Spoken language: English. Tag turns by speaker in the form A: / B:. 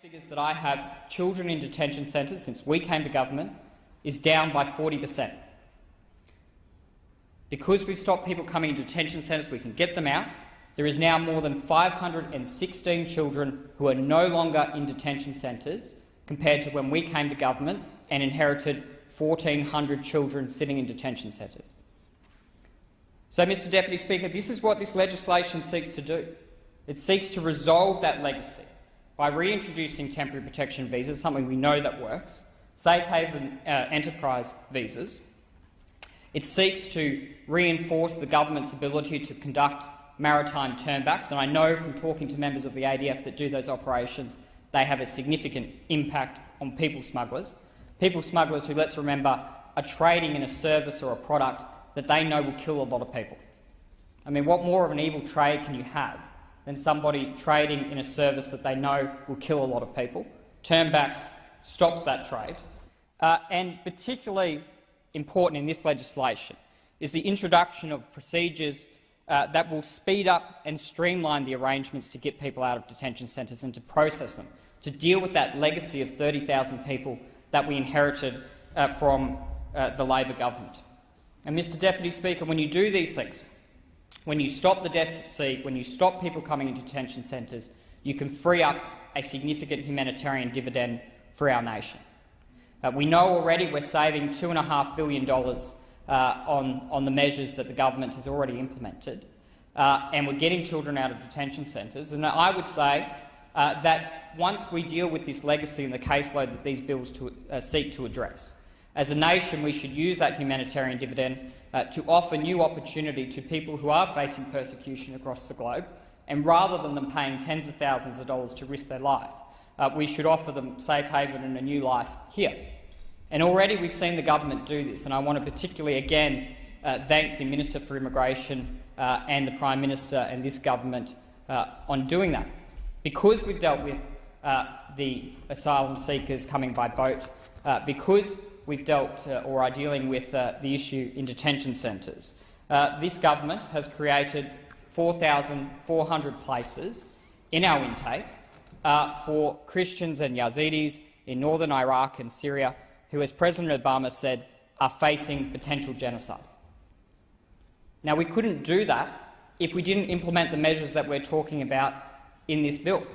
A: figures that I have, children in detention centres since we came to government is down by 40%. Because we've stopped people coming into detention centres, we can get them out. There is now more than 516 children who are no longer in detention centres compared to when we came to government and inherited 1,400 children sitting in detention centres. So, Mr Deputy Speaker, this is what this legislation seeks to do. It seeks to resolve that legacy by reintroducing temporary protection visas, something we know that works, safe haven enterprise visas. It seeks to reinforce the government's ability to conduct maritime turnbacks, and I know from talking to members of the ADF that do those operations, they have a significant impact on people smugglers. People smugglers who, let's remember, are trading in a service or a product that they know will kill a lot of people. I mean, what more of an evil trade can you have than somebody trading in a service that they know will kill a lot of people? Turnbacks stops that trade. And particularly important in this legislation is the introduction of procedures that will speed up and streamline the arrangements to get people out of detention centres and to process them, to deal with that legacy of 30,000 people that we inherited from the Labor government. And, Mr Deputy Speaker, when you do these things, when you stop the deaths at sea, when you stop people coming into detention centres, you can free up a significant humanitarian dividend for our nation. We know already we're saving $2.5 billion on the measures that the government has already implemented, and we're getting children out of detention centres. And I would say that once we deal with this legacy and the caseload that these bills seek to address, as a nation we should use that humanitarian dividend to offer new opportunity to people who are facing persecution across the globe, and rather than them paying tens of thousands of dollars to risk their life, we should offer them safe haven and a new life here. And already we've seen the government do this, and I want to particularly again thank the Minister for Immigration and the Prime Minister and this government on doing that. Because we've dealt with the asylum seekers coming by boat, because we've dealt or are dealing with the issue in detention centres, this government has created 4,400 places in our intake for Christians and Yazidis in northern Iraq and Syria who, as President Obama said, are facing potential genocide. Now, we couldn't do that if we didn't implement the measures that we're talking about in this bill.